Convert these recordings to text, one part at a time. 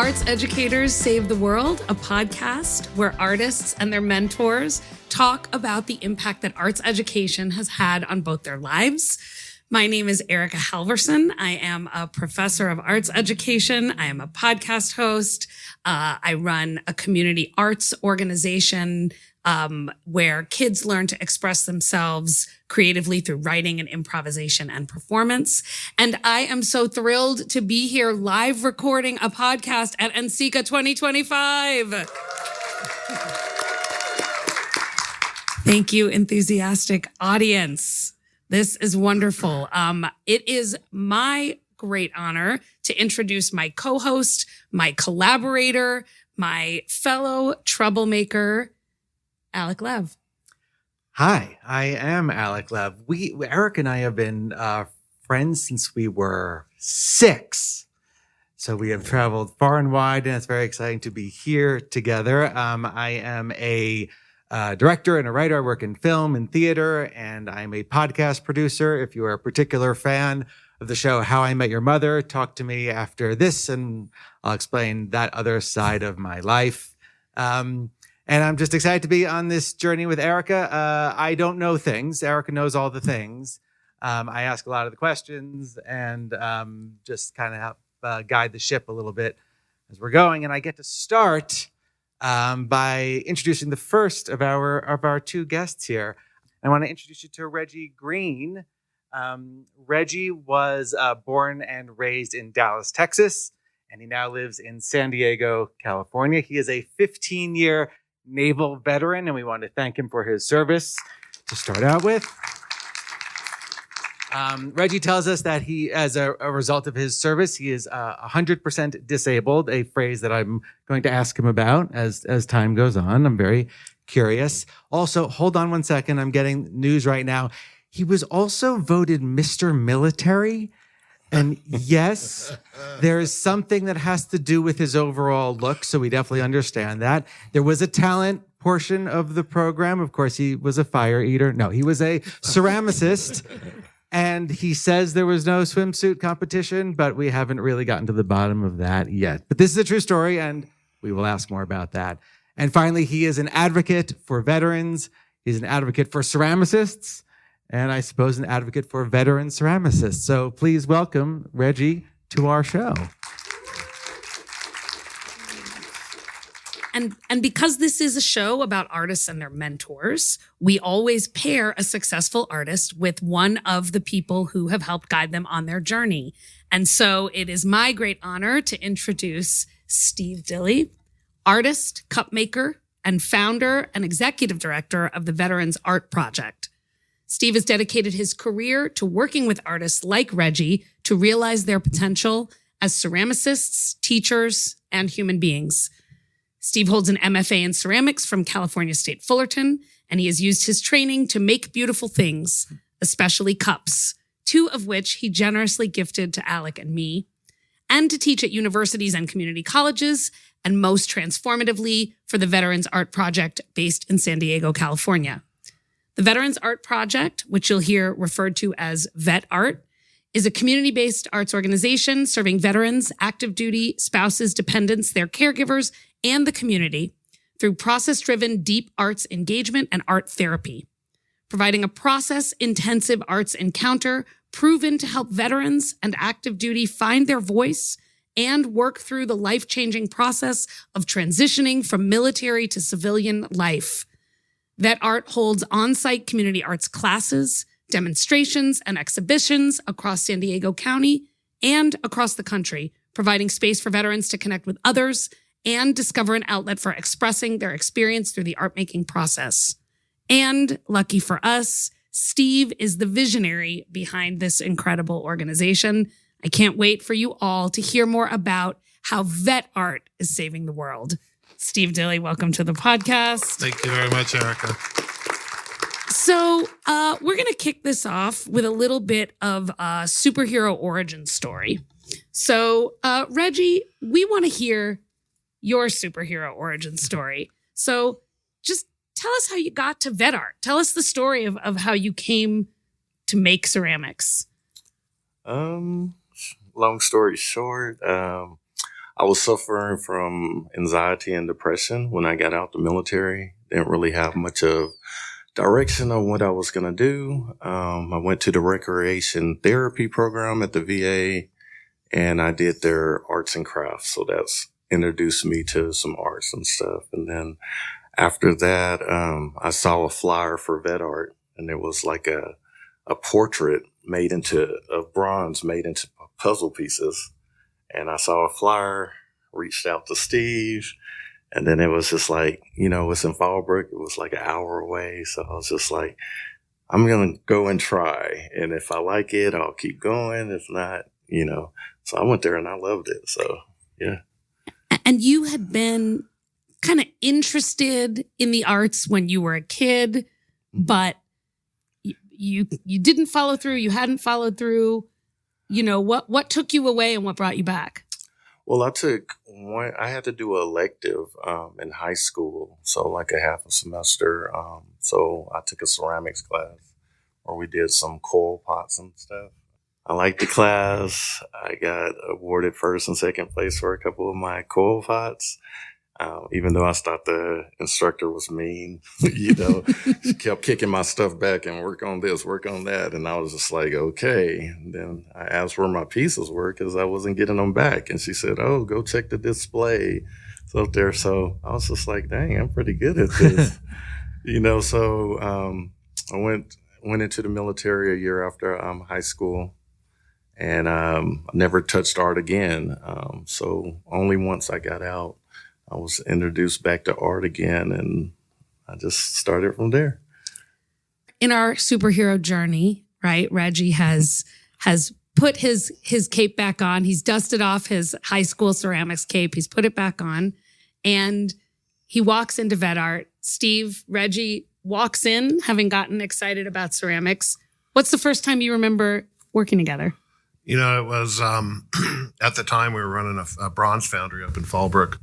Arts Educators Save the World, a podcast where artists and their mentors talk about the impact that arts education has had on both their lives. My name is Erica Halverson. I am a professor of arts education. I am a podcast host. I run a community arts organization where kids learn to express themselves creatively through writing and improvisation and performance. And I am so thrilled to be here live recording a podcast at NCECA 2025. Thank you, enthusiastic audience. This is wonderful. It is my great honor to introduce my co-host, my collaborator, my fellow troublemaker, Alek Lev. Hi, I am Alek Lev. Eric and I have been friends since we were 6. So we have traveled far and wide, and it's very exciting to be here together. I am a director and a writer. I work in film and theater, and I'm a podcast producer. If you are a particular fan of the show How I Met Your Mother, talk to me after this, and I'll explain that other side of my life. And I'm just excited to be on this journey with Erica. I don't know things. Erica knows all the things. I ask a lot of the questions and just kind of help guide the ship a little bit as we're going. And I get to start by introducing the first of our two guests here. I want to introduce you to Reggie Green. Reggie was born and raised in Dallas, Texas, and he now lives in San Diego, California. He is a 15-year naval veteran, and we want to thank him for his service to start out with. Reggie tells us that he, as a result of his service, he is 100% disabled, a phrase that I'm going to ask him about as time goes on. I'm very curious. Also, hold on one second. I'm getting news right now. He was also voted Mr. Military. And yes, there is something that has to do with his overall look, so we definitely understand that. There was a talent portion of the program. Of course, he was a fire eater. No, he was a ceramicist. And he says there was no swimsuit competition, but we haven't really gotten to the bottom of that yet. But this is a true story, and we will ask more about that. And finally, he is an advocate for veterans. He's an advocate for ceramicists. And I suppose an advocate for veteran ceramicists. So please welcome Reggie to our show. And because this is a show about artists and their mentors, we always pair a successful artist with one of the people who have helped guide them on their journey. And so it is my great honor to introduce Steve Dilley, artist, cup maker, and founder and executive director of the Veterans Art Project. Steve has dedicated his career to working with artists like Reggie to realize their potential as ceramicists, teachers, and human beings. Steve holds an MFA in ceramics from California State Fullerton, and he has used his training to make beautiful things, especially cups, 2 of which he generously gifted to Alek and me, and to teach at universities and community colleges, and most transformatively for the Veterans Art Project based in San Diego, California. The Veterans Art Project, which you'll hear referred to as VETART, is a community-based arts organization serving veterans, active duty, spouses, dependents, their caregivers, and the community through process-driven deep arts engagement and art therapy, providing a process-intensive arts encounter proven to help veterans and active duty find their voice and work through the life-changing process of transitioning from military to civilian life. VETART holds on-site community arts classes, demonstrations, and exhibitions across San Diego County and across the country, providing space for veterans to connect with others and discover an outlet for expressing their experience through the art-making process. And lucky for us, Steve is the visionary behind this incredible organization. I can't wait for you all to hear more about how VETART is saving the world. Steve Dilley, welcome to the podcast. Thank you very much, Erica. So we're going to kick this off with a little bit of a superhero origin story. So Reggie, we want to hear your superhero origin story. So just tell us how you got to VETART. Tell us the story of how you came to make ceramics. Long story short, I was suffering from anxiety and depression when I got out the military. Didn't really have much of direction on what I was going to do. I went to the recreation therapy program at the VA, and I did their arts and crafts. So that's introduced me to some arts and stuff. And then after that, I saw a flyer for VETART, and it was like a portrait made into bronze, made into puzzle pieces. And I saw a flyer, reached out to Steve, and then it was just like, it's in Fallbrook. It was like an hour away. So I was just like, I'm going to go and try. And if I like it, I'll keep going. If not, So I went there and I loved it. So, yeah. And you had been kind of interested in the arts when you were a kid, but you didn't follow through. You hadn't followed through. What took you away and what brought you back? Well, I had to do an elective in high school, so like a half a semester. So I took a ceramics class where we did some coil pots and stuff. I liked the class. I got awarded first and second place for a couple of my coil pots. Even though I thought the instructor was mean, she kept kicking my stuff back and work on this, work on that. And I was just like, okay. And then I asked where my pieces were because I wasn't getting them back. And she said, oh, go check the display. It's up there. So I was just like, dang, I'm pretty good at this. So I went into the military a year after high school. And I never touched art again. So only once I got out, I was introduced back to art again, and I just started from there. In our superhero journey, right, Reggie has put his cape back on. He's dusted off his high school ceramics cape. He's put it back on, and he walks into VETART. Reggie walks in, having gotten excited about ceramics. What's the first time you remember working together? It was at the time we were running a bronze foundry up in Fallbrook.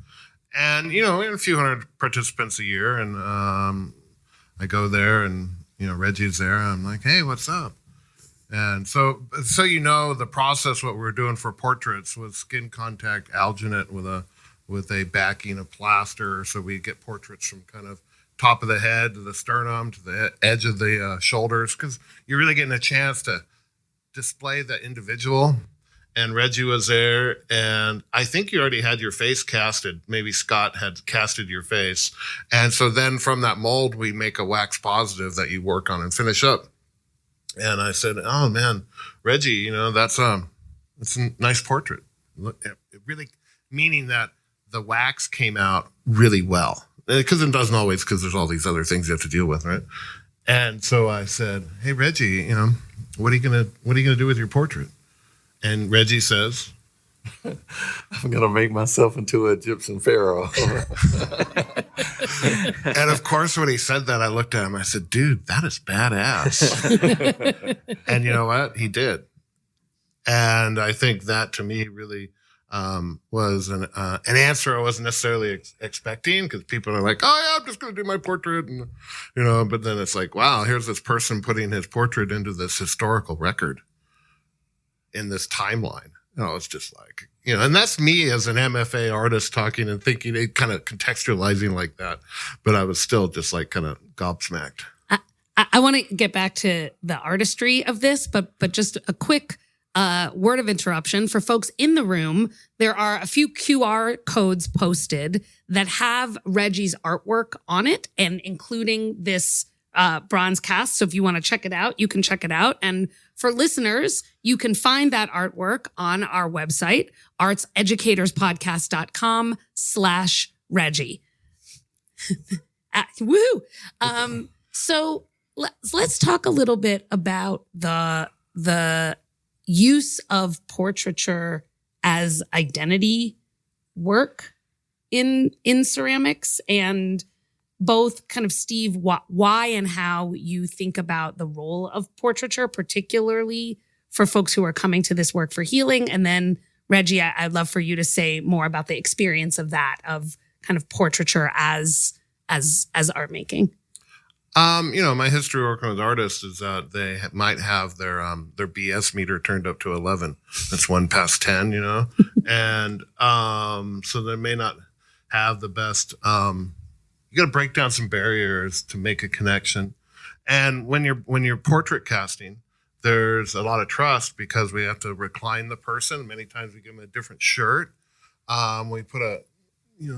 And, we had a few hundred participants a year. And I go there and, Reggie's there. I'm like, hey, what's up? And so the process, what we were doing for portraits was skin contact alginate with a backing of plaster. So we get portraits from kind of top of the head to the sternum to the edge of the shoulders, because you're really getting a chance to display the individual. And Reggie was there, and I think you already had your face casted. Maybe Scott had casted your face. And so then from that mold, we make a wax positive that you work on and finish up. And I said, oh man, Reggie, that's a nice portrait. It really, meaning that the wax came out really well. Because it doesn't always, because there's all these other things you have to deal with, right? And so I said, hey Reggie, what are you gonna do with your portrait? And Reggie says, I'm going to make myself into an Egyptian pharaoh. And of course, when he said that, I looked at him. I said, dude, that is badass. And you know what? He did. And I think that to me really was an answer I wasn't necessarily expecting, because people are like, oh yeah, I'm just going to do my portrait. And, but then it's like, wow, here's this person putting his portrait into this historical record in this timeline. It's just like, and that's me as an MFA artist talking and thinking, it kind of contextualizing like that. But I was still just like kind of gobsmacked. I want to get back to the artistry of this, but just a quick word of interruption for folks in the room. There are a few QR codes posted that have Reggie's artwork on it, and including this bronze cast. So if you want to check it out, you can check it out. And for listeners, you can find that artwork on our website, artseducatorspodcast.com/Reggie. Woo! So let's talk a little bit about the use of portraiture as identity work in ceramics, and both kind of, Steve, why and how you think about the role of portraiture, particularly for folks who are coming to this work for healing. And then Reggie, I'd love for you to say more about the experience of that, of kind of portraiture as art making. My history working with artists is that they might have their BS meter turned up to 11. That's 1 past 10, and so they may not have the best. You got to break down some barriers to make a connection. And when you're portrait casting, there's a lot of trust because we have to recline the person. Many times we give them a different shirt. We put a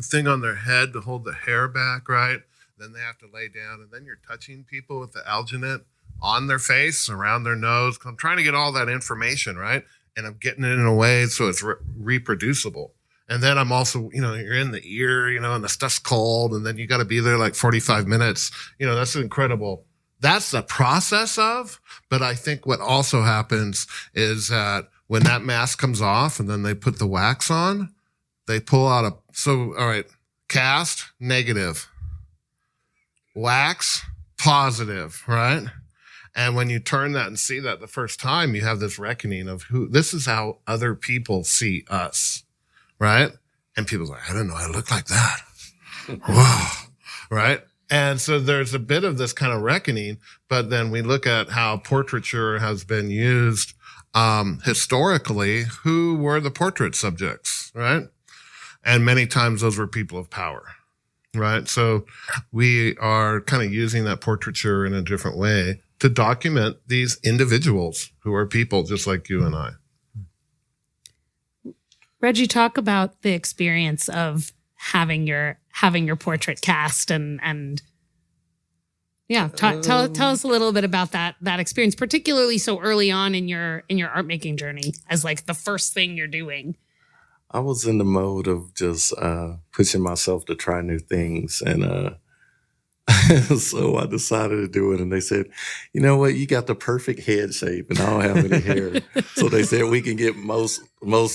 thing on their head to hold the hair back, right? Then they have to lay down, and then you're touching people with the alginate on their face, around their nose. I'm trying to get all that information, right? And I'm getting it in a way so it's reproducible. And then I'm also, you're in the ear, and the stuff's cold, and then you got to be there like 45 minutes. That's incredible. That's the process of, but I think what also happens is that when that mask comes off and then they put the wax on, they pull out all right, cast, negative. Wax, positive, right? And when you turn that and see that the first time, you have this reckoning of this is how other people see us, right? And people's like, I don't know, I look like that. Whoa, right? And so there's a bit of this kind of reckoning, but then we look at how portraiture has been used historically. Who were the portrait subjects, right? And many times those were people of power. Right. So we are kind of using that portraiture in a different way to document these individuals who are people just like you and I. Reggie, talk about the experience of having your portrait cast and tell us a little bit about that experience, particularly so early on in your art making journey as like the first thing you're doing. I was in the mode of just pushing myself to try new things. And so I decided to do it. And they said, you know what? You got the perfect head shape and I don't have any hair. So they said we can get most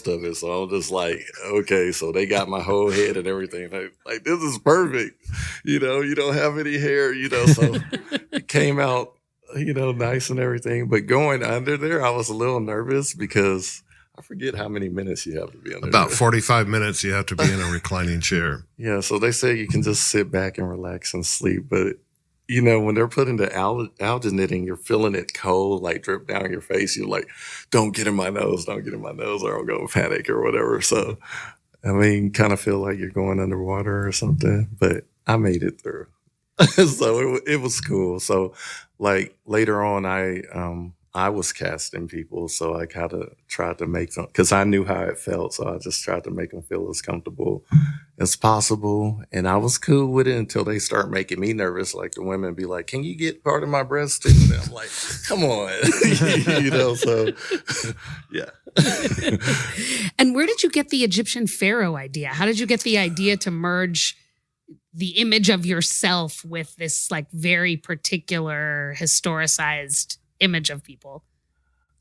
of it. So I'm just like, okay. So they got my whole head and everything. Like, this is perfect. You don't have any hair, so it came out, nice and everything. But going under there, I was a little nervous because I forget how many minutes you have to be under About there. 45 minutes you have to be in a reclining chair. Yeah, so they say you can just sit back and relax and sleep. But, when they're putting the alginate and you're feeling it cold, like drip down your face, you're like, don't get in my nose, or I'll go panic or whatever. So, kind of feel like you're going underwater or something. But I made it through. So it was cool. So, like, later on, I was casting people, so I kind of tried to make them, because I knew how it felt, so I just tried to make them feel as comfortable as possible. And I was cool with it until they start making me nervous, like the women be like, can you get part of my breast too? And I'm like, come on. So yeah. And where did you get the Egyptian pharaoh idea? How did you get the idea to merge the image of yourself with this like very particular historicized image of people?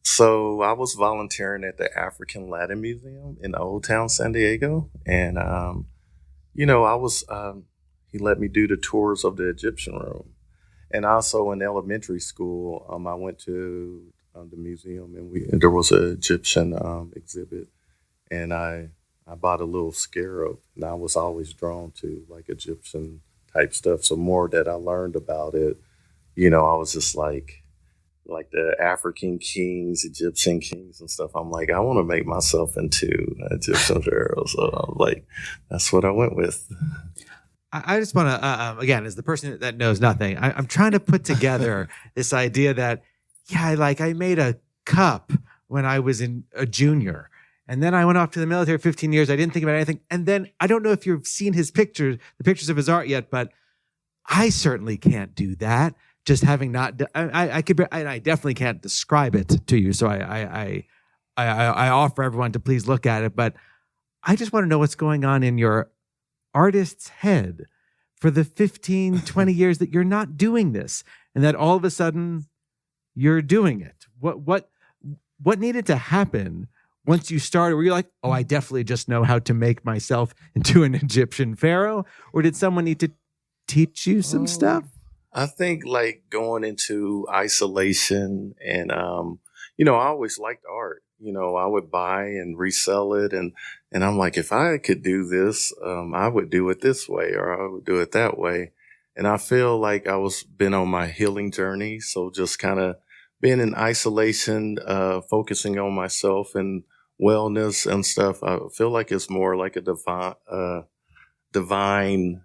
So I was volunteering at the African Latin Museum in Old Town San Diego. And, I was, he let me do the tours of the Egyptian room. And also in elementary school, I went to the museum and there was an Egyptian exhibit. And I bought a little scarab, and I was always drawn to like Egyptian type stuff. So more that I learned about it, I was just like the African kings, Egyptian kings and stuff. I'm like, I want to make myself into Egyptian pharaoh. So I was like, that's what I went with. I just want to, again, as the person that knows nothing, I'm trying to put together this idea that, I made a cup when I was a junior. And then I went off to the military 15 years. I didn't think about anything. And then I don't know if you've seen the pictures of his art yet, but I certainly can't do that. Just having not, I definitely can't describe it to you. So I offer everyone to please look at it. But I just want to know what's going on in your artist's head for the 15, 20 years that you're not doing this, and that all of a sudden you're doing it. What needed to happen once you started? Were you like, oh, I definitely just know how to make myself into an Egyptian pharaoh? Or did someone need to teach you some stuff? I think like going into isolation and, I always liked art. I would buy and resell it. And I'm like, if I could do this, I would do it this way or I would do it that way. And I feel like I was been on my healing journey. So just kind of being in isolation, focusing on myself and wellness and stuff. I feel like it's more like a divine,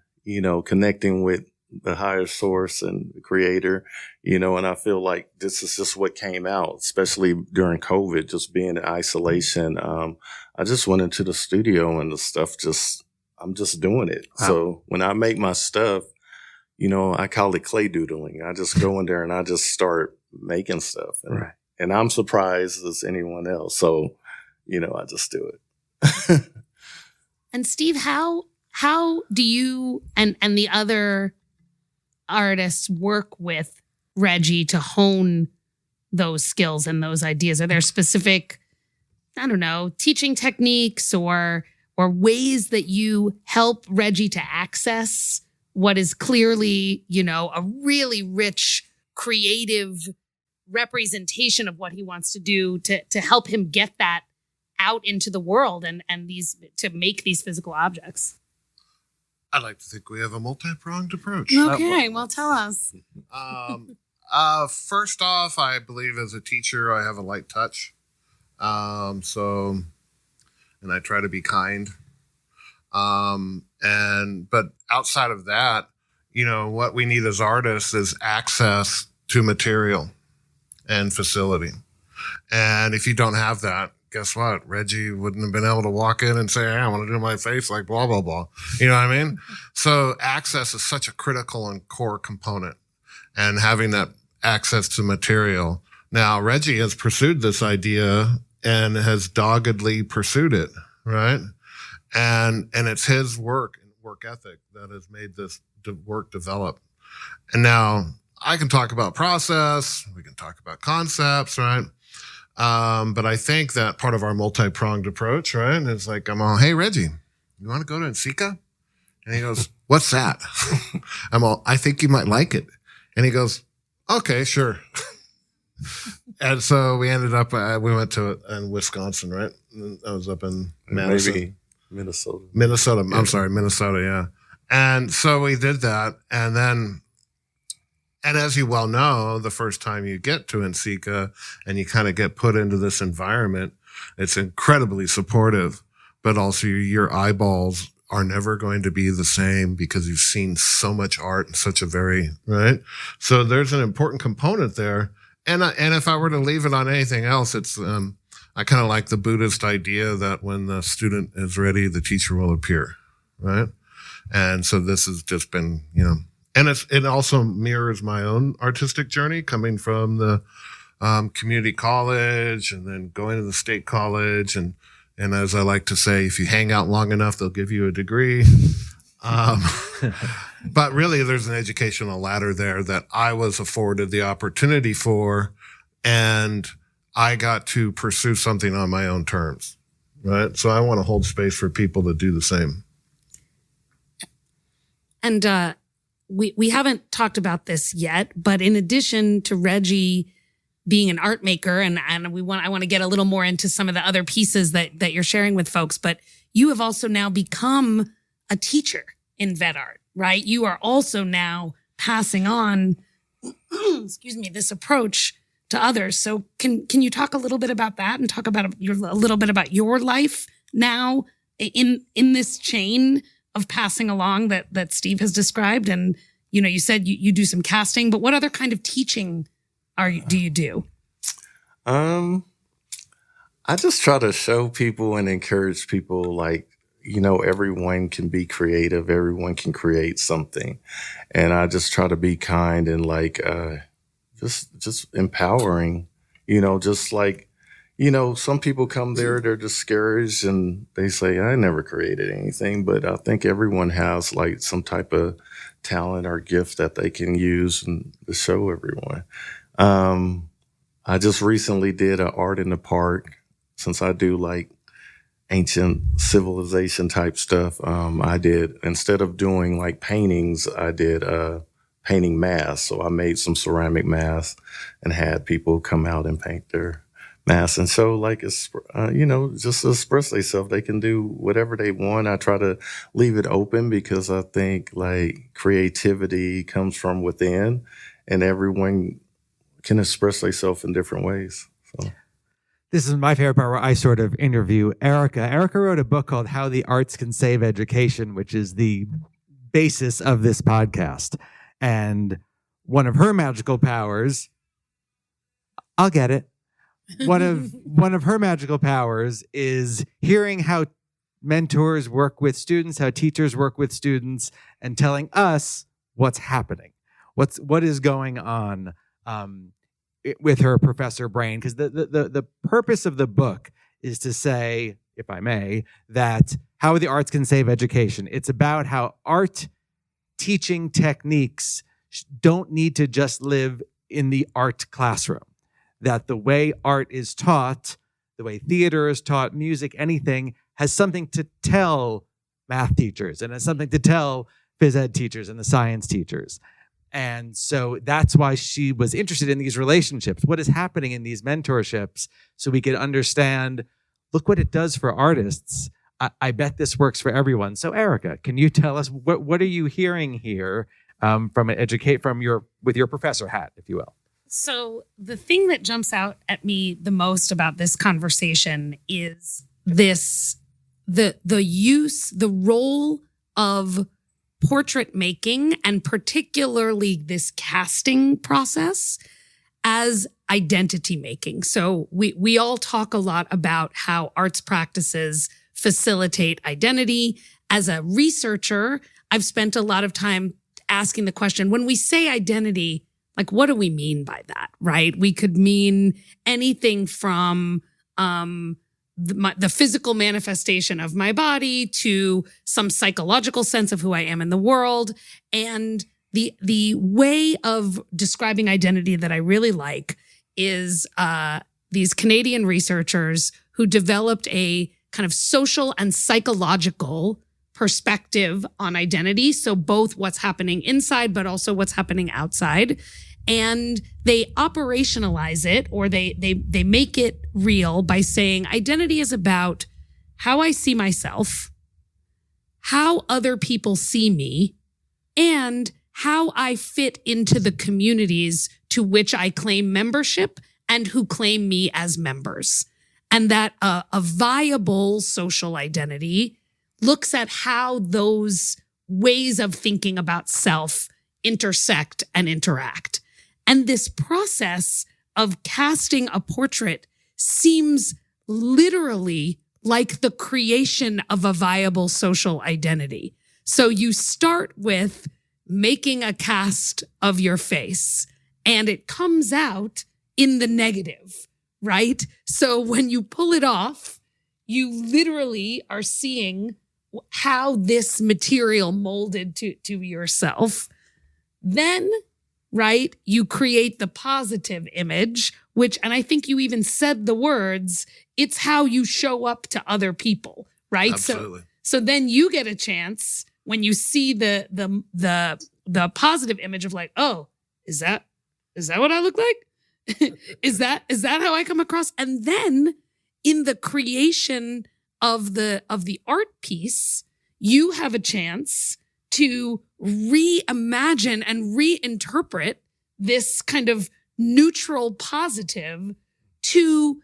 connecting with the higher source and the creator, and I feel like this is just what came out, especially during COVID, just being in isolation. I just went into the studio and the stuff I'm just doing it. Wow. So when I make my stuff, I call it clay doodling. I just go in there and I just start making stuff. And I'm surprised as anyone else. So, I just do it. And Steve, how do you and the other artists work with Reggie to hone those skills and those ideas? Are there specific, I don't know, teaching techniques or ways that you help Reggie to access what is clearly, a really rich, creative representation of what he wants to do to help him get that out into the world and to make these physical objects? I like to think we have a multi-pronged approach. Okay, well, tell us. First off, I believe as a teacher, I have a light touch. And I try to be kind. But outside of that, what we need as artists is access to material and facility. And if you don't have that, guess what? Reggie wouldn't have been able to walk in and say, hey, I want to do my face like blah, blah, blah. You know what I mean? So access is such a critical and core component, and having that access to material. Now, Reggie has pursued this idea and has doggedly pursued it, right? And it's his work and work ethic that has made this work develop. And now I can talk about process. We can talk about concepts, right? But I think that part of our multi-pronged approach, right, is like, I'm all, hey, Reggie, you want to go to NCECA? And he goes, what's that? I'm all, I think you might like it. And he goes, okay, sure. And so we ended up, we went to in Wisconsin, right? I was up in Madison. Maybe Minnesota. Yeah. I'm sorry, Minnesota, yeah. And so we did that. And as you well know, the first time you get to NCECA and you kind of get put into this environment, it's incredibly supportive, but also your eyeballs are never going to be the same because you've seen so much art in such a very, right? So there's an important component there. And if I were to leave it on anything else, it's, I kind of like the Buddhist idea that when the student is ready, the teacher will appear, right? And so this has just been, and it also mirrors my own artistic journey coming from the community college and then going to the state college. And as I like to say, if you hang out long enough, they'll give you a degree. But really, there's an educational ladder there that I was afforded the opportunity for, and I got to pursue something on my own terms, right? So I want to hold space for people to do the same. And we haven't talked about this yet, but in addition to Reggie being an art maker, and I want to get a little more into some of the other pieces that you're sharing with folks, but you have also now become a teacher in VETART, right? You are also now passing on, this approach to others. So can you talk a little bit about that and talk about a little bit about your life now in this chain of passing along that Steve has described? And, you said you do some casting, but what other kind of teaching do you do? I just try to show people and encourage people, like, everyone can be creative. Everyone can create something. And I just try to be kind and just empowering, just like, some people come there, they're discouraged and they say, I never created anything, but I think everyone has like some type of talent or gift that they can use and to show everyone. I just recently did an art in the park, since I do like ancient civilization type stuff. I did, instead of doing like paintings, I did painting masks. So I made some ceramic masks and had people come out and paint their mass. And so like, it's, just to express themselves, they can do whatever they want. I try to leave it open because I think like creativity comes from within and everyone can express themselves in different ways. So. This is my favorite part where I sort of interview Erica. Erica wrote a book called How the Arts Can Save Education, which is the basis of this podcast. And one of her magical powers, I'll get it. One of her magical powers is hearing how mentors work with students, how teachers work with students, and telling us what's happening, what is going on with her professor brain. Because the purpose of the book is to say, if I may, that how the arts can save education. It's about how art teaching techniques don't need to just live in the art classroom. That the way art is taught, the way theater is taught, music, anything, has something to tell math teachers and has something to tell phys ed teachers and the science teachers. And so that's why she was interested in these relationships. What is happening in these mentorships so we can understand, look what it does for artists. I bet this works for everyone. So Erica, can you tell us what are you hearing here with your professor hat, if you will? So the thing that jumps out at me the most about this conversation is the role of portrait making, and particularly this casting process, as identity making. So we all talk a lot about how arts practices facilitate identity. As a researcher, I've spent a lot of time asking the question, when we say identity, like, what do we mean by that, right? We could mean anything from the physical manifestation of my body to some psychological sense of who I am in the world. And the way of describing identity that I really like is these Canadian researchers who developed a kind of social and psychological perspective on identity. So both what's happening inside, but also what's happening outside. And they operationalize it, or they make it real by saying identity is about how I see myself, how other people see me, and how I fit into the communities to which I claim membership and who claim me as members. And that a viable social identity looks at how those ways of thinking about self intersect and interact. And this process of casting a portrait seems literally like the creation of a viable social identity. So you start with making a cast of your face, and it comes out in the negative, right? So when you pull it off, you literally are seeing how this material molded to yourself. Then, right, you create the positive image, which, and I think you even said the words, it's how you show up to other people, right? Absolutely. So then you get a chance when you see the positive image of like, oh, is that what I look like? is that how I come across? And then in the creation of the art piece, you have a chance to reimagine and reinterpret this kind of neutral positive to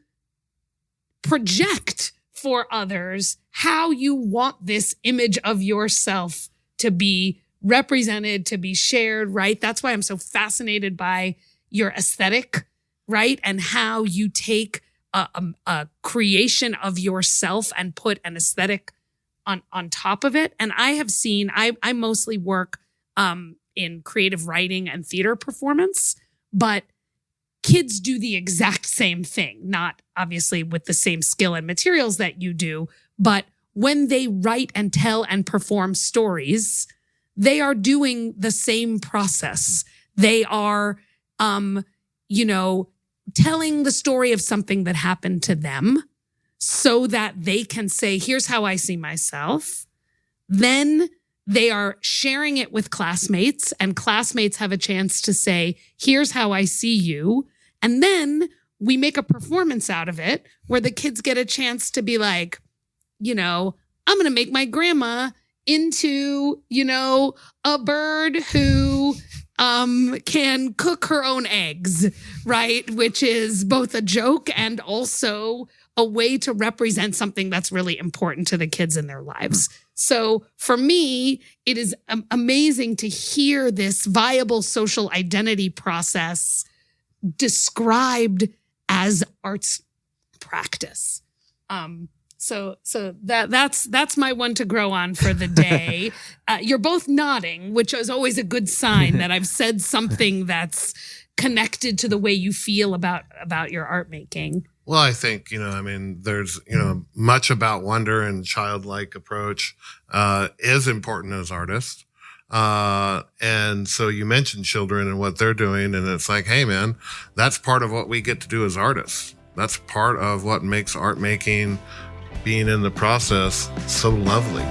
project for others how you want this image of yourself to be represented, to be shared, right? That's why I'm so fascinated by your aesthetic, right? And how you take a creation of yourself and put an aesthetic on top of it. And I have seen, I mostly work in creative writing and theater performance, but kids do the exact same thing, not obviously with the same skill and materials that you do, but when they write and tell and perform stories, they are doing the same process. They are, telling the story of something that happened to them so that they can say, here's how I see myself. Then they are sharing it with classmates, and classmates have a chance to say, here's how I see you. And then we make a performance out of it where the kids get a chance to be like, I'm going to make my grandma into, a bird who can cook her own eggs, right? Which is both a joke and also a way to represent something that's really important to the kids in their lives. So for me, it is amazing to hear this viable social identity process described as arts practice. So that's my one to grow on for the day. You're both nodding, which is always a good sign that I've said something that's connected to the way you feel about your art making. Well, I think, there's, much about wonder and childlike approach is important as artists. And so you mentioned children and what they're doing, and it's like, hey, man, that's part of what we get to do as artists. That's part of what makes art making, being in the process, so lovely.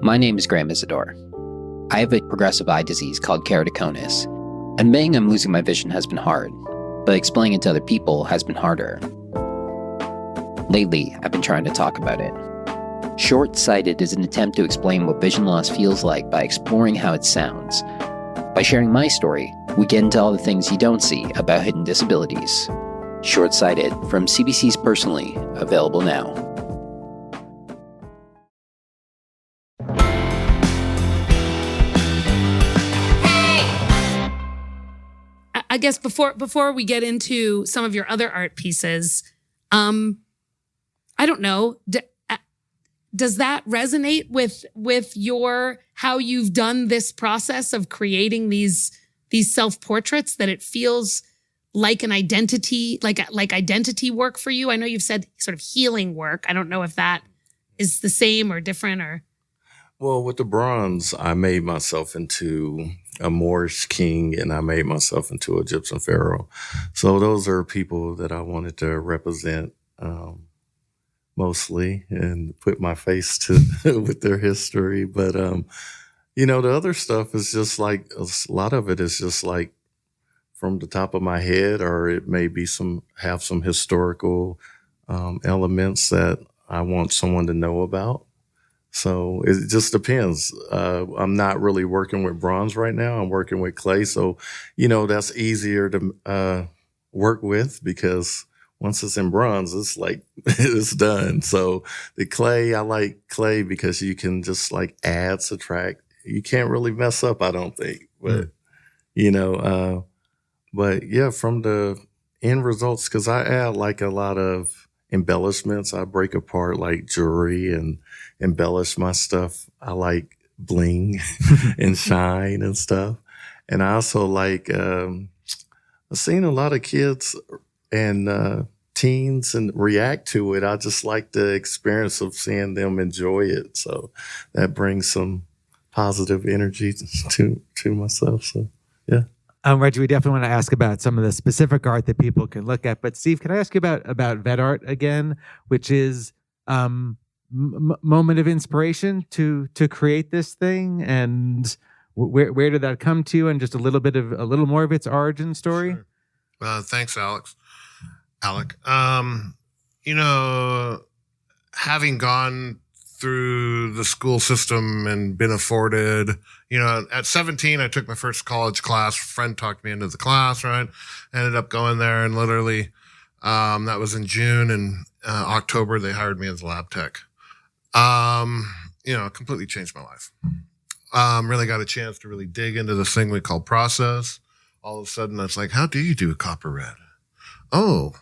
My name is Graham Isidore. I have a progressive eye disease called keratoconus. Admitting I'm losing my vision has been hard, but explaining it to other people has been harder. Lately, I've been trying to talk about it. Short-sighted is an attempt to explain what vision loss feels like by exploring how it sounds. By sharing my story, we get into all the things you don't see about hidden disabilities. Short-sighted from CBC's Personally, available now. I guess before we get into some of your other art pieces, I don't know. Does that resonate with your how you've done this process of creating these self-portraits, that it feels like an identity, like identity work for you? I know you've said sort of healing work. I don't know if that is the same or different or. Well, with the bronze, I made myself into a Moorish king and I made myself into a Egyptian pharaoh. So those are people that I wanted to represent mostly and put my face to with their history. But, the other stuff is just like, a lot of it is just like from the top of my head, or it may be have some historical elements that I want someone to know about. So it just depends. I'm not really working with bronze right now. I'm working with clay. So, that's easier to work with because once it's in bronze, it's like, it's done. So the clay, I like clay because you can just like add, subtract. You can't really mess up, I don't think. But, but yeah, from the end results, because I add like a lot of embellishments. I break apart like jewelry and embellish my stuff. I like bling and shine and stuff. And I also like, I've seen a lot of kids and teens and react to it. I just like the experience of seeing them enjoy it. So that brings some positive energy to myself. So, yeah. Reggie, we definitely want to ask about some of the specific art that people can look at. But Steve, can I ask you about VETART again, which is moment of inspiration to create this thing, and where did that come to, and just a little more of its origin story? Sure. Thanks, Alek. Having gone through the school system and been afforded, at 17, I took my first college class. A friend talked me into the class, right? Ended up going there, and literally, that was in June, and October, they hired me as a lab tech. Completely changed my life. Really got a chance to really dig into this thing we call process. All of a sudden, it's like, how do you do a copper red? Oh,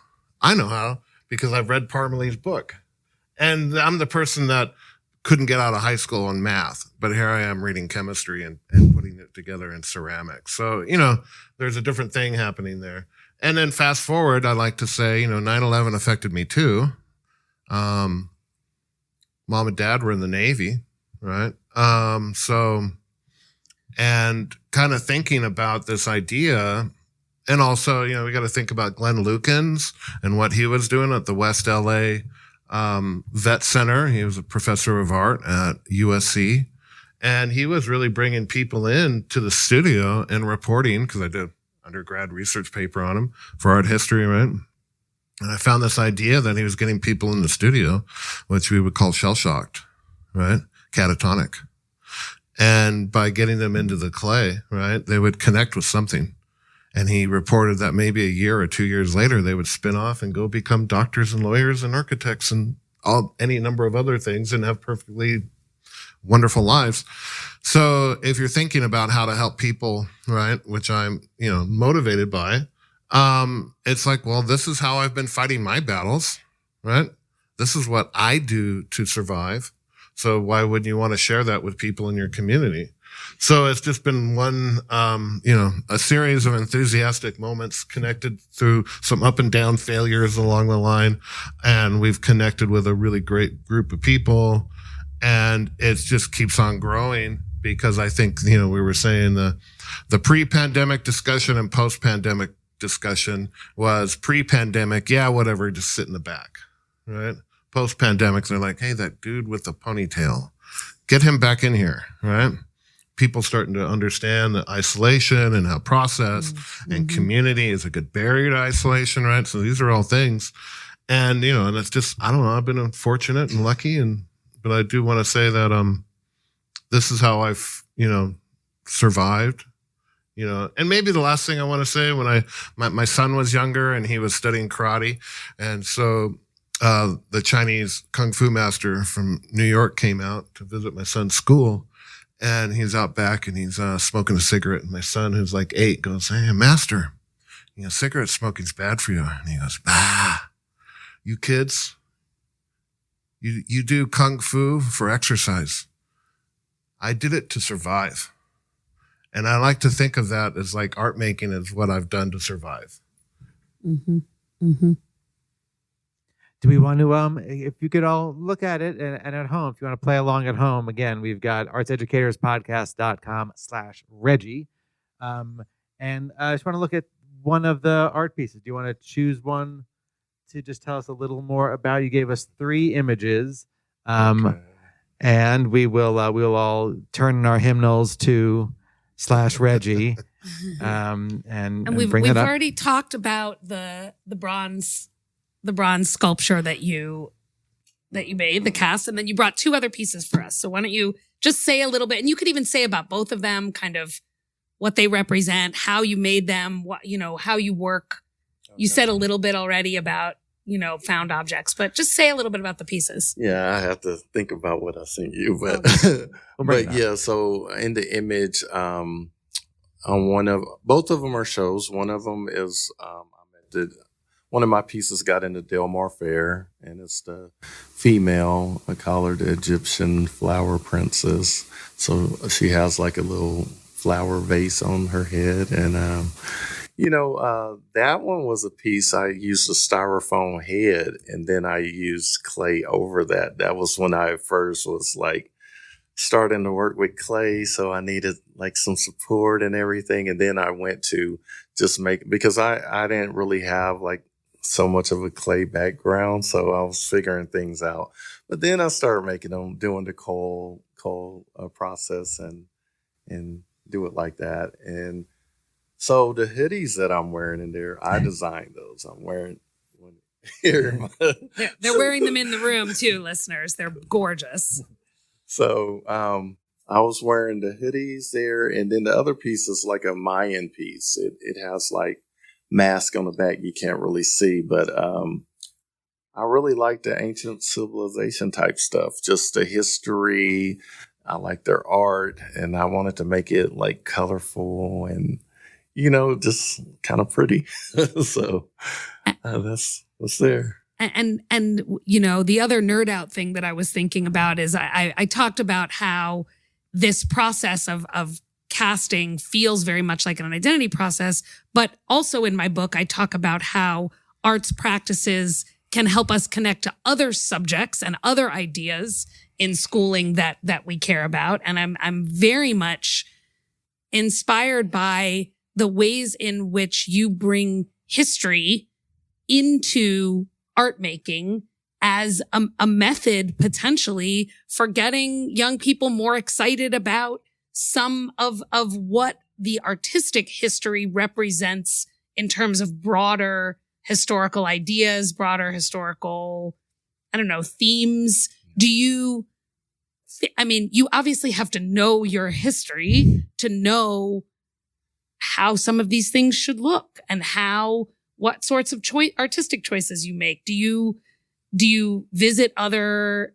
I know how, because I've read Parmalee's book. And I'm the person that couldn't get out of high school in math, but here I am reading chemistry and putting it together in ceramics. So, there's a different thing happening there. And then fast forward, I like to say, 9/11 affected me too. Mom and dad were in the Navy, right? And kind of thinking about this idea. And also, we got to think about Glenn Lukens and what he was doing at the West LA Vet Center. He was a professor of art at USC. And he was really bringing people in to the studio and reporting, because I did undergrad research paper on him for art history, right? And I found this idea that he was getting people in the studio, which we would call shell-shocked, right? Catatonic. And by getting them into the clay, right, they would connect with something. And he reported that maybe a year or 2 years later, they would spin off and go become doctors and lawyers and architects and any number of other things and have perfectly wonderful lives. So if you're thinking about how to help people, right, which I'm, motivated by, it's like, well, this is how I've been fighting my battles, right? This is what I do to survive. So why wouldn't you want to share that with people in your community? So it's just been one, a series of enthusiastic moments connected through some up and down failures along the line. And we've connected with a really great group of people, and it just keeps on growing because I think, we were saying the pre-pandemic discussion and post-pandemic discussion was pre-pandemic. Yeah, whatever. Just sit in the back, right? Post-pandemic, they're like, hey, that dude with the ponytail, get him back in here, right? People starting to understand the isolation and how process and community is a good barrier to isolation, right? So these are all things. And, and it's just, I don't know, I've been fortunate and lucky. But I do want to say that, this is how I've, survived, and maybe the last thing I want to say, when my son was younger and he was studying karate. And so, the Chinese Kung Fu master from New York came out to visit my son's school. And he's out back and he's smoking a cigarette. And my son, who's like 8, goes, hey, master, cigarette smoking's bad for you. And he goes, you kids, you do Kung Fu for exercise. I did it to survive. And I like to think of that as like art making is what I've done to survive. Mm-hmm. Mm-hmm. Do we want to, if you could all look at it and at home, if you want to play along at home, again, we've got artseducatorspodcast.com/Reggie. And I just want to look at one of the art pieces. Do you want to choose one to just tell us a little more about? You gave us 3 images. Okay. And we'll all turn our hymnals to /Reggie. and we've bring it up. already talked about the bronze sculpture that you made, the cast, and then you brought 2 other pieces for us. So why don't you just say a little bit, and you could even say about both of them, kind of what they represent, how you made them, what, how you work. Okay. You said a little bit already about, found objects, but just say a little bit about the pieces. Yeah, I have to think about what I sent you, but, But yeah, so in the image, on both of them are shows. One of them is, one of my pieces got in the Del Mar Fair, and it's the female. I call her the Egyptian flower princess. So she has like a little flower vase on her head. And, that one was a piece I used a styrofoam head, and then I used clay over that. That was when I first was like starting to work with clay. So I needed like some support and everything. And then I went to just because I didn't really have like so much of a clay background, so I was figuring things out. But then I started making them, doing the coal process and do it like that. And so the hoodies that I'm wearing in there, I designed those. I'm wearing one here. They're wearing them in the room too, listeners. They're gorgeous. So I was wearing the hoodies there, and then the other piece is like a Mayan piece. It has like mask on the back you can't really see, but I really like the ancient civilization type stuff, just the history. I like their art, and I wanted to make it like colorful and just kind of pretty. So that's what's there. And the other nerd out thing that I was thinking about is I talked about how this process of casting feels very much like an identity process, but also in my book, I talk about how arts practices can help us connect to other subjects and other ideas in schooling that we care about. And I'm very much inspired by the ways in which you bring history into art making as a method potentially for getting young people more excited about some of what the artistic history represents in terms of broader historical ideas, broader historical, themes. You obviously have to know your history to know how some of these things should look and what sorts of artistic choices you make. Do you visit other,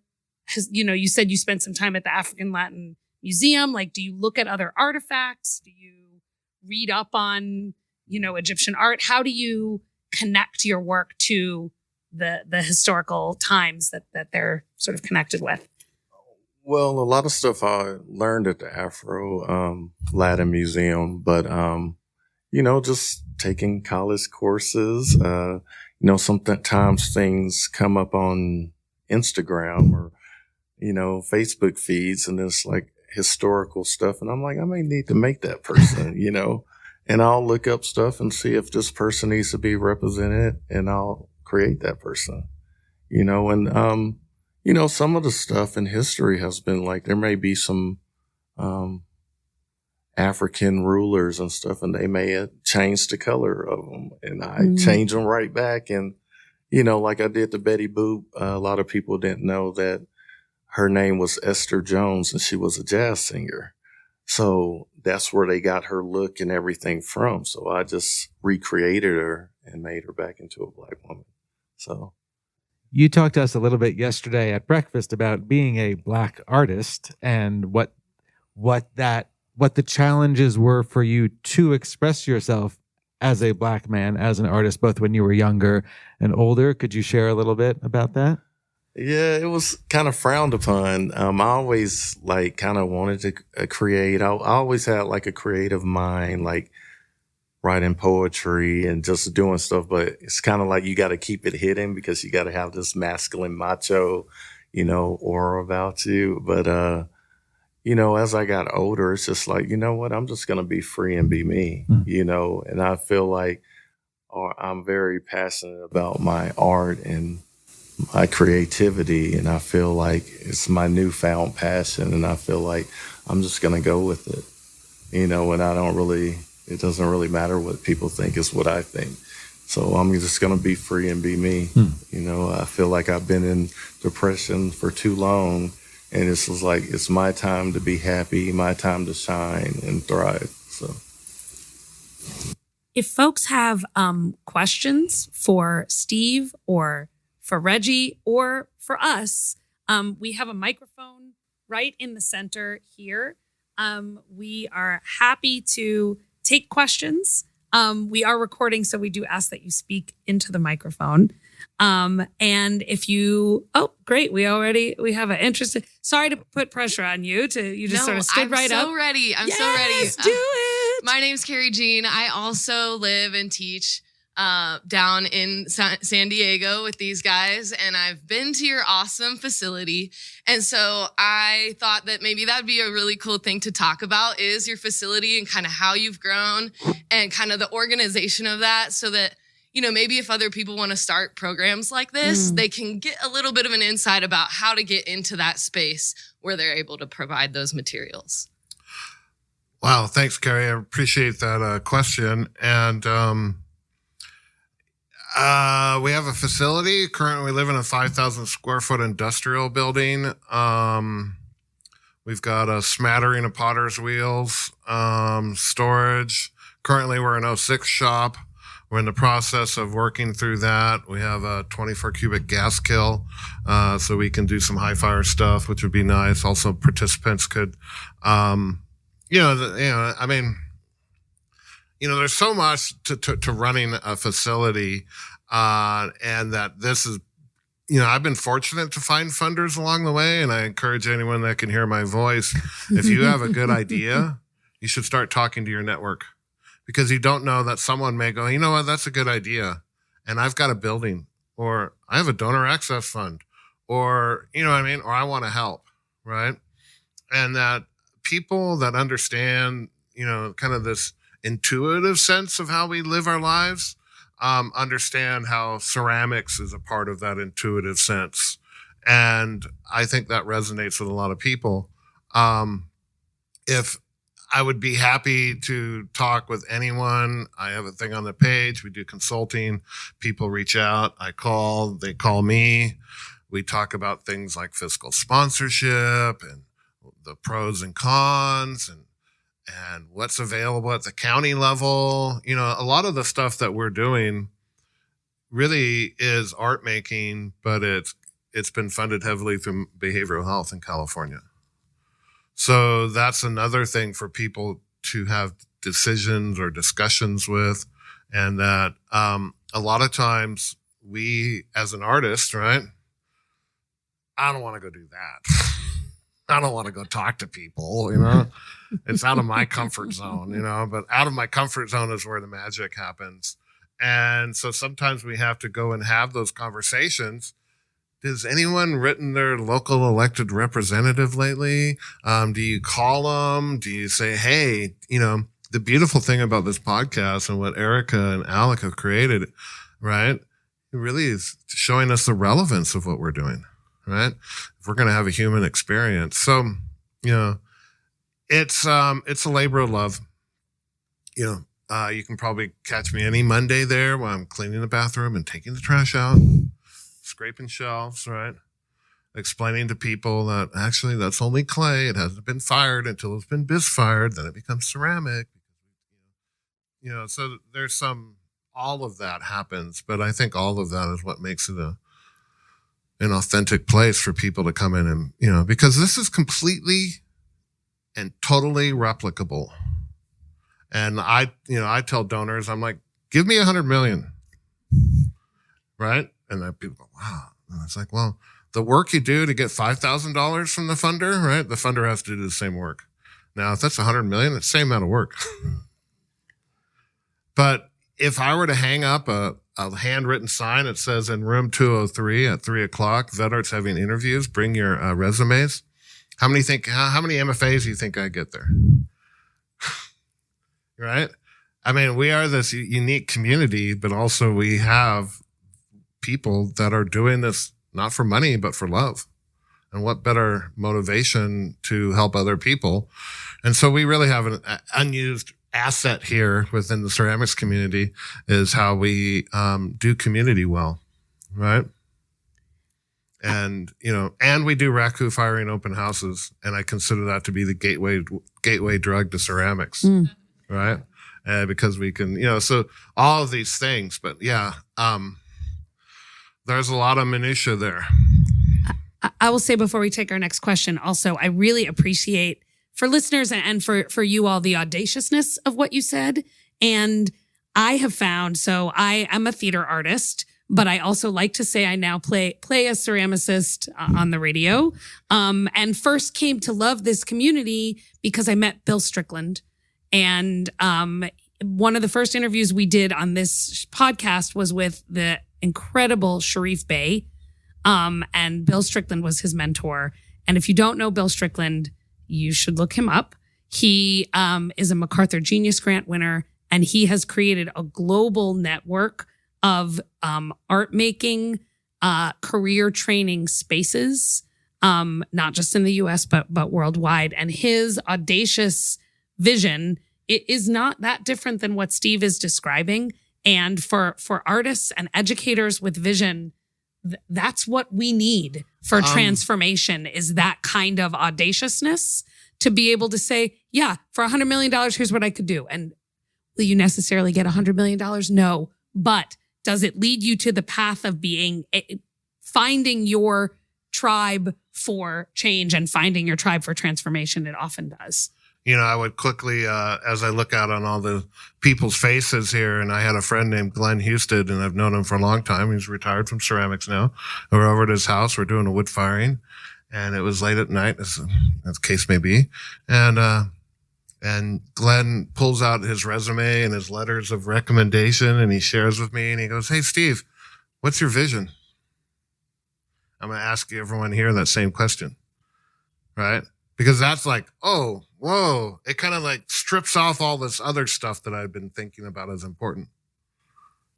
you said you spent some time at the African Latin Museum. Like, do you look at other artifacts? Do you read up on, Egyptian art? How do you connect your work to the historical times that they're sort of connected with? Well, a lot of stuff I learned at the Afro Latin Museum, but, just taking college courses, sometimes things come up on Instagram or, Facebook feeds, and it's like historical stuff. And I'm like, I may need to make that person, and I'll look up stuff and see if this person needs to be represented, and I'll create that person, some of the stuff in history has been like, there may be some, African rulers and stuff, and they may have changed the color of them, and I change them right back. And, like I did the Betty Boop, a lot of people didn't know that her name was Esther Jones and she was a jazz singer. So that's where they got her look and everything from. So I just recreated her and made her back into a Black woman. So you talked to us a little bit yesterday at breakfast about being a Black artist and what the challenges were for you to express yourself as a Black man, as an artist, both when you were younger and older. Could you share a little bit about that? Yeah, it was kind of frowned upon. I always kind of wanted to create. I always had a creative mind, like writing poetry and just doing stuff. But it's kind of like you got to keep it hidden because you got to have this masculine macho, aura about you. But, as I got older, it's just like, what? I'm just going to be free and be me, and I feel like I'm very passionate about my art and my creativity, and I feel like it's my newfound passion, and I feel like I'm just going to go with it, and it doesn't really matter what people think, is what I think. So I'm just going to be free and be me. I feel like I've been in depression for too long, and it's just like, it's my time to be happy, my time to shine and thrive. So if folks have questions for Steve or for Reggie or for us, we have a microphone right in the center here. We are happy to take questions. We are recording, so we do ask that you speak into the microphone. And if great. We have an interest. Sorry to put pressure on you sort of stood right up. I'm so ready. I'm so ready. Yes, do it. My name's Carrie Jean. I also live and teach down in San Diego with these guys, and I've been to your awesome facility. And so I thought that maybe that'd be a really cool thing to talk about, is your facility and kind of how you've grown and kind of the organization of that, so that, maybe if other people want to start programs like this, they can get a little bit of an insight about how to get into that space where they're able to provide those materials. Wow. Thanks, Carrie. I appreciate that question. And, we have a facility. Currently, we live in a 5,000 square foot industrial building. We've got a smattering of potter's wheels, storage. Currently, we're an 06 shop. We're in the process of working through that. We have a 24 cubic gas kill, so we can do some high fire stuff, which would be nice. Also, participants could, there's so much to running a facility, and that this is, I've been fortunate to find funders along the way, and I encourage anyone that can hear my voice, if you have a good idea, you should start talking to your network, because you don't know that someone may go, what, that's a good idea, and I've got a building, or I have a donor access fund, or, or I want to help, right? And that people that understand, kind of this intuitive sense of how we live our lives, understand how ceramics is a part of that intuitive sense. And I think that resonates with a lot of people. If I would be happy to talk with anyone. I have a thing on the page. We do consulting. People reach out. I call. They call me. We talk about things like fiscal sponsorship and the pros and cons and what's available at the county level. You know, a lot of the stuff that we're doing really is art making, but it's been funded heavily through behavioral health in California. So that's another thing for people to have decisions or discussions with. And that a lot of times we, as an artist, right? I don't want to go do that. I don't want to go talk to people, you know? It's out of my comfort zone, you know? But out of my comfort zone is where the magic happens. And so sometimes we have to go and have those conversations. Has anyone written their local elected representative lately? Do you call them? Do you say, hey, you know, the beautiful thing about this podcast and what Erica and Alek have created, right? It really is showing us the relevance of what we're doing, right? If we're going to have a human experience. So, you know, it's a labor of love. You know, you can probably catch me any Monday there while I'm cleaning the bathroom and taking the trash out. Scraping shelves, right? Explaining to people that actually that's only clay. It hasn't been fired until it's been bisfired. Then it becomes ceramic. You know, so there's all of that happens. But I think all of that is what makes it an authentic place for people to come in and, you know, because this is completely and totally replicable. And I tell donors, I'm like, give me 100 million, right? And then people go, wow. And it's like, well, the work you do to get $5,000 from the funder, right? The funder has to do the same work. Now, if that's 100 million, it's the same amount of work. But if I were to hang up a handwritten sign that says in room 203 at 3:00, VETART's having interviews, bring your resumes. How many MFAs do you think I get there? Right? I mean, we are this unique community, but also we have people that are doing this not for money, but for love. And what better motivation to help other people? And so we really have an unused asset here within the ceramics community is how we do community well, right? And, you know, and we do raku firing open houses. And I consider that to be the gateway drug to ceramics, right? Because we can, you know, so all of these things, but yeah, there's a lot of minutia there. I will say before we take our next question, also, I really appreciate for listeners and for you all the audaciousness of what you said. And I have found, so I am a theater artist, but I also like to say I now play a ceramicist on the radio. And first came to love this community because I met Bill Strickland. And one of the first interviews we did on this podcast was with the incredible Sharif Bey. And Bill Strickland was his mentor. And if you don't know Bill Strickland, you should look him up. He is a MacArthur Genius Grant winner, and he has created a global network of art making, career training spaces, not just in the US, but worldwide. And his audacious vision, it is not that different than what Steve is describing. And for artists and educators with vision, that's what we need for transformation, is that kind of audaciousness to be able to say, yeah, for $100 million, here's what I could do. And will you necessarily get $100 million? No. But does it lead you to the path of finding your tribe for change and finding your tribe for transformation? It often does. You know, I would quickly, as I look out on all the people's faces here, and I had a friend named Glenn Houston, and I've known him for a long time. He's retired from ceramics now. We're over at his house. We're doing a wood firing, and it was late at night, as the case may be. And Glenn pulls out his resume and his letters of recommendation, and he shares with me, and he goes, "Hey, Steve, what's your vision?" I'm going to ask everyone here that same question, right? Because that's like, oh, whoa. It kind of like strips off all this other stuff that I've been thinking about as important,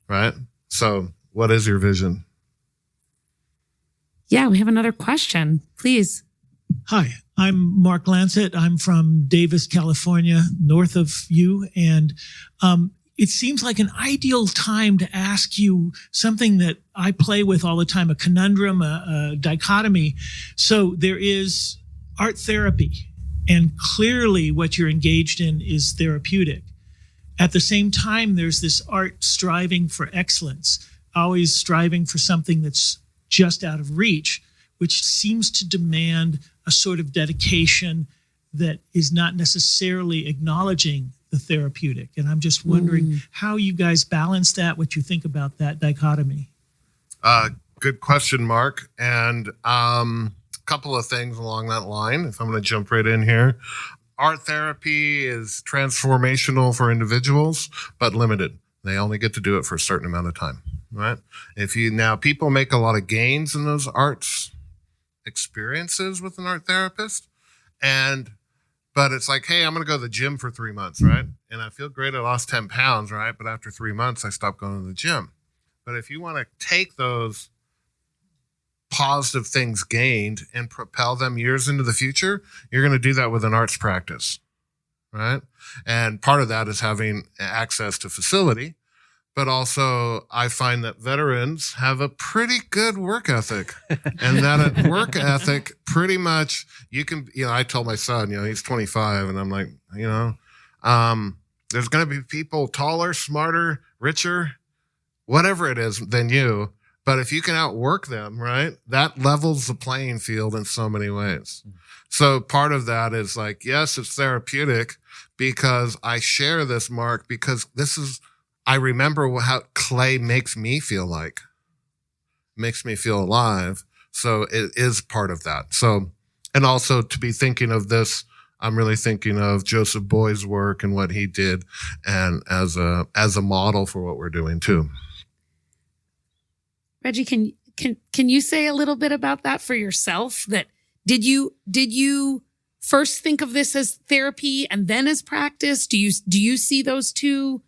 right? So what is your vision? Yeah, we have another question. Please. Hi, I'm Mark Lancet. I'm from Davis, California, north of you. And it seems like an ideal time to ask you something that I play with all the time, a conundrum, a dichotomy. So there is art therapy, and clearly what you're engaged in is therapeutic. At the same time, there's this art striving for excellence, always striving for something that's just out of reach, which seems to demand a sort of dedication that is not necessarily acknowledging the therapeutic. And I'm just wondering how you guys balance that, what you think about that dichotomy. Good question, Mark. And a couple of things along that line, if I'm going to jump right in here. Art therapy is transformational for individuals, but limited. They only get to do it for a certain amount of time, right? People make a lot of gains in those arts experiences with an art therapist, but it's like, hey, I'm going to go to the gym for 3 months, right? And I feel great. I lost 10 pounds, right? But after 3 months, I stopped going to the gym. But if you want to take those positive things gained and propel them years into the future, you're going to do that with an arts practice, right? And part of that is having access to facility. But also, I find that veterans have a pretty good work ethic, and that work ethic pretty much I told my son, he's 25, and I'm like, there's going to be people taller, smarter, richer, whatever it is than you. But if you can outwork them, right, that levels the playing field in so many ways. So part of that is like, yes, it's therapeutic because I share this, Mark, because I remember how clay makes me feel like. Makes me feel alive. So it is part of that. So, and also to be thinking of this, I'm really thinking of Joseph Boyd's work and what he did, and as a model for what we're doing too. Reggie, can you say a little bit about that for yourself? That did you first think of this as therapy and then as practice? Do you see those two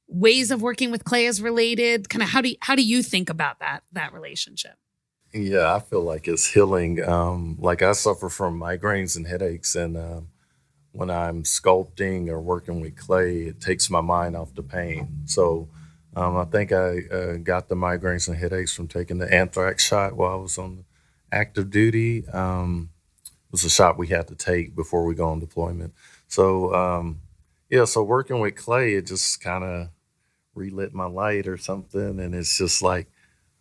ways of working with clay as related? Kind of how do you think about that relationship? Yeah, I feel like it's healing. Like I suffer from migraines and headaches, and when I'm sculpting or working with clay, it takes my mind off the pain. So I think I got the migraines and headaches from taking the anthrax shot while I was on active duty. It was a shot we had to take before we go on deployment. So so working with clay, it just kind of relit my light or something, and it's just like,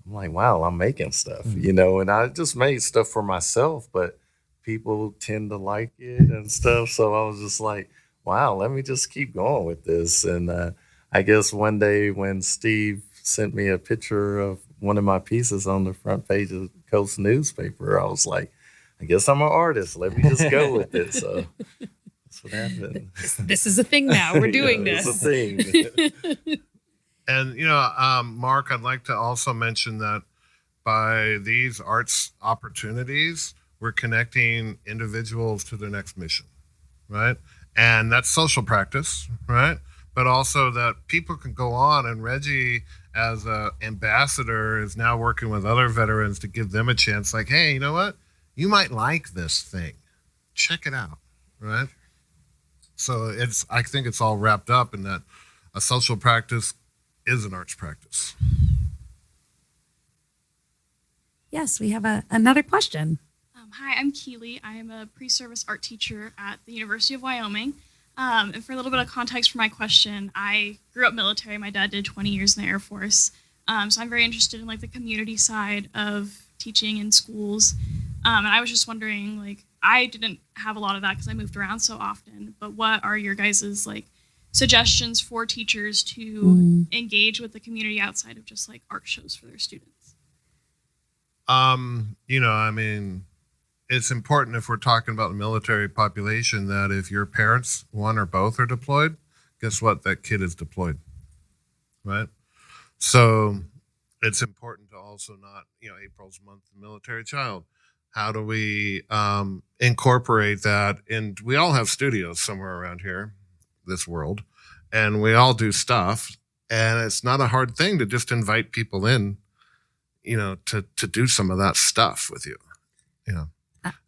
I'm like, wow, I'm making stuff, and I just made stuff for myself, but people tend to like it and stuff. So I was just like, wow, let me just keep going with this. And I guess one day when Steve sent me a picture of one of my pieces on the front page of the Coast newspaper, I was like, I guess I'm an artist. Let me just go with it. So that's what happened. This is a thing now. We're doing this. It's a thing. And, Mark, I'd like to also mention that by these arts opportunities, we're connecting individuals to their next mission, right? And that's social practice, right? But also that people can go on, and Reggie, as an ambassador, is now working with other veterans to give them a chance, like, hey, you know what? You might like this thing. Check it out, right? So I think it's all wrapped up in that a social practice is an arts practice. Yes, we have another question. Hi, I'm Keely. I am a pre-service art teacher at the University of Wyoming. And for a little bit of context for my question, I grew up military. My dad did 20 years in the Air Force. So I'm very interested in the community side of teaching in schools. And I was just wondering, I didn't have a lot of that because I moved around so often, but what are your guys' suggestions for teachers to engage with the community outside of just art shows for their students? It's important, if we're talking about the military population, that if your parents, one or both, are deployed, guess what? That kid is deployed, right? So it's important to also not, April's month of military child. How do we incorporate that? And we all have studios somewhere around here, this world, and we all do stuff. And it's not a hard thing to just invite people in, to do some of that stuff with you.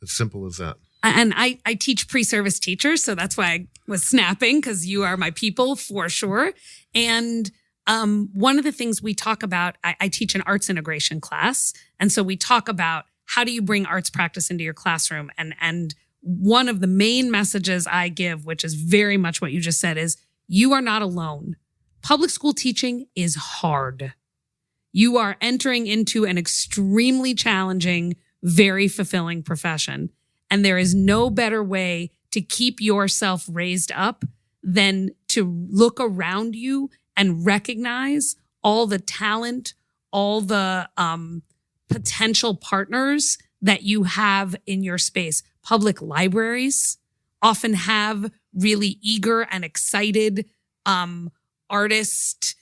As simple as that. And I teach pre-service teachers, so that's why I was snapping, because you are my people for sure. And one of the things we talk about, I teach an arts integration class. And so we talk about how do you bring arts practice into your classroom? And one of the main messages I give, which is very much what you just said, is you are not alone. Public school teaching is hard. You are entering into an extremely challenging, very fulfilling profession. And there is no better way to keep yourself raised up than to look around you and recognize all the talent, all the potential partners that you have in your space. Public libraries often have really eager and excited artist,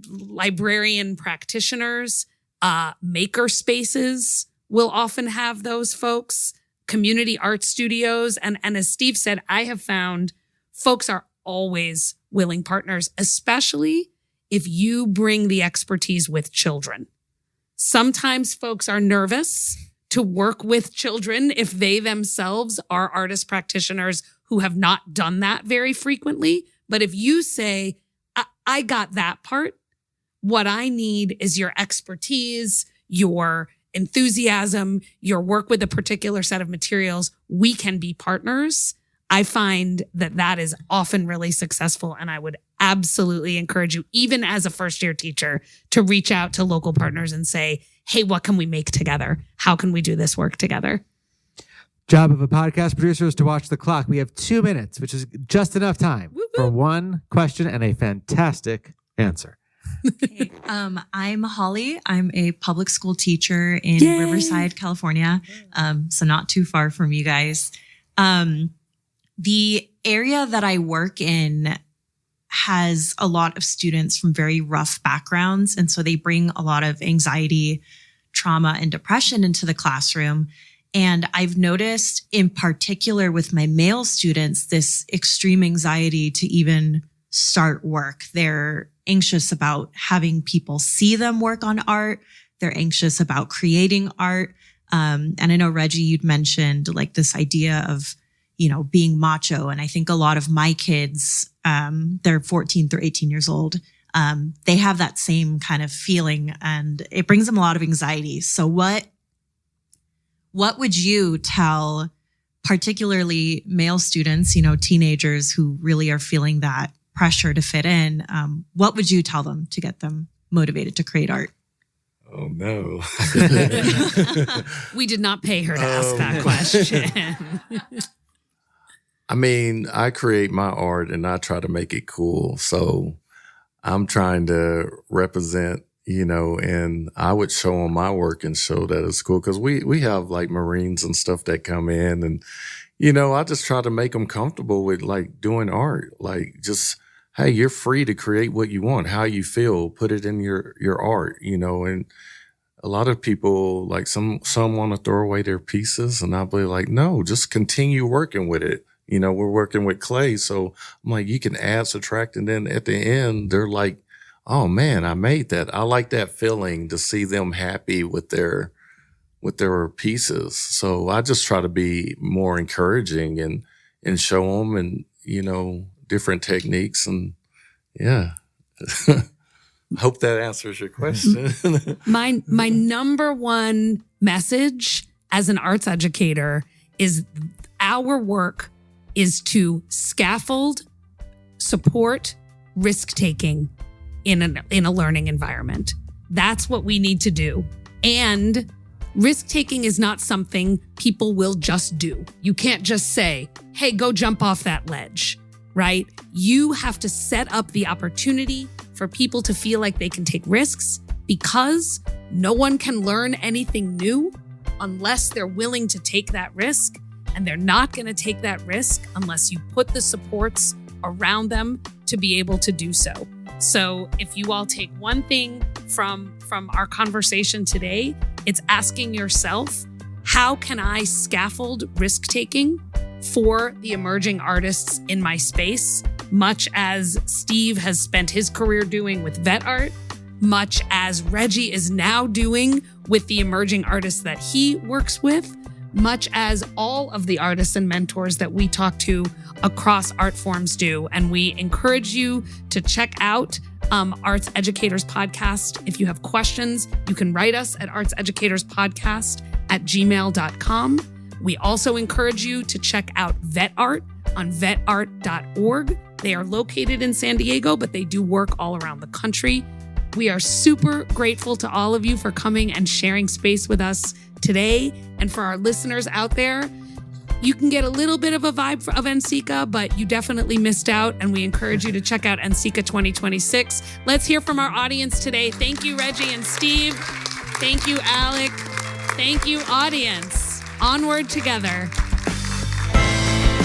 librarian practitioners. Maker spaces will often have those folks. Community art studios. And as Steve said, I have found folks are always willing partners, especially if you bring the expertise with children. Sometimes folks are nervous to work with children if they themselves are artist practitioners who have not done that very frequently. But if you say, I got that part, what I need is your expertise, your enthusiasm, your work with a particular set of materials, we can be partners. I find that is often really successful. And I would absolutely encourage you, even as a first-year teacher, to reach out to local partners and say, hey, what can we make together? How can we do this work together? Job of a podcast producer is to watch the clock. We have 2 minutes, which is just enough time for one question and a fantastic answer. Okay. I'm Holly. I'm a public school teacher in Riverside, California. So not too far from you guys. The area that I work in has a lot of students from very rough backgrounds. And so they bring a lot of anxiety, trauma, and depression into the classroom. And I've noticed in particular with my male students, this extreme anxiety to even start work. They're anxious about having people see them work on art. They're anxious about creating art. And I know, Reggie, you'd mentioned like this idea of, being macho. And I think a lot of my kids, they're 14 through 18 years old. They have that same kind of feeling and it brings them a lot of anxiety. So what would you tell particularly male students, teenagers who really are feeling that pressure to fit in? What would you tell them to get them motivated to create art? Oh, no. We did not pay her to ask that question. I mean, I create my art and I try to make it cool. So I'm trying to represent, and I would show them my work and show that it's cool. Cause we have like Marines and stuff that come in and, I just try to make them comfortable with like doing art. Like just, hey, you're free to create what you want, how you feel, put it in your art, and a lot of people, like some want to throw away their pieces and I'll be like, no, just continue working with it. We're working with clay. So I'm like, you can add, subtract. And then at the end, they're like, oh man, I made that. I like that feeling to see them happy with their pieces. So I just try to be more encouraging and show them and, different techniques. And yeah, hope that answers your question. My number one message as an arts educator is our work is to scaffold, support, risk-taking in a learning environment. That's what we need to do. And risk-taking is not something people will just do. You can't just say, hey, go jump off that ledge, right? You have to set up the opportunity for people to feel like they can take risks because no one can learn anything new unless they're willing to take that risk. And they're not going to take that risk unless you put the supports around them to be able to do so. So if you all take one thing from our conversation today, it's asking yourself, how can I scaffold risk-taking for the emerging artists in my space much as Steve has spent his career doing with VETART, much as Reggie is now doing with the emerging artists that he works with, much as all of the artists and mentors that we talk to across art forms do. And we encourage you to check out Arts Educators Podcast. If you have questions, you can write us at artseducatorspodcast@gmail.com. We also encourage you to check out VETART on vetart.org. They are located in San Diego, but they do work all around the country. We are super grateful to all of you for coming and sharing space with us today. And for our listeners out there, you can get a little bit of a vibe of NCECA, but you definitely missed out. And we encourage you to check out NCECA 2026. Let's hear from our audience today. Thank you, Reggie and Steve. Thank you, Alek. Thank you, audience. Onward together.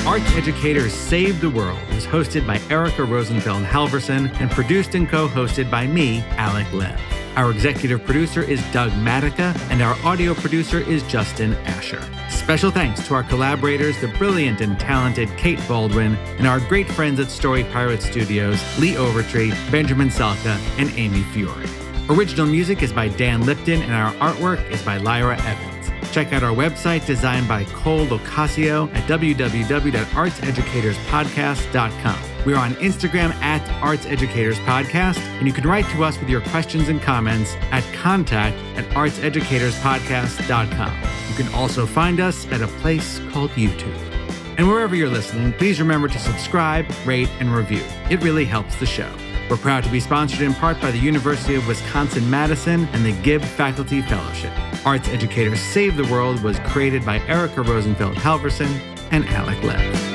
Arts Educators Save the World is hosted by Erica Rosenfeld Halverson and produced and co-hosted by me, Alek Lev. Our executive producer is Doug Matica, and our audio producer is Justin Asher. Special thanks to our collaborators, the brilliant and talented Kate Baldwin, and our great friends at Story Pirate Studios, Lee Overtree, Benjamin Salka, and Amy Fiore. Original music is by Dan Lipton, and our artwork is by Lyra Evans. Check out our website designed by Cole Locasio at www.artseducatorspodcast.com. We're on Instagram at Arts Educators Podcast, and you can write to us with your questions and comments at contact@artseducatorspodcast.com. You can also find us at a place called YouTube. And wherever you're listening, please remember to subscribe, rate, and review. It really helps the show. We're proud to be sponsored in part by the University of Wisconsin-Madison and the Gibb Faculty Fellowship. Arts Educators Save the World was created by Erica Rosenfeld Halverson and Alek Lev.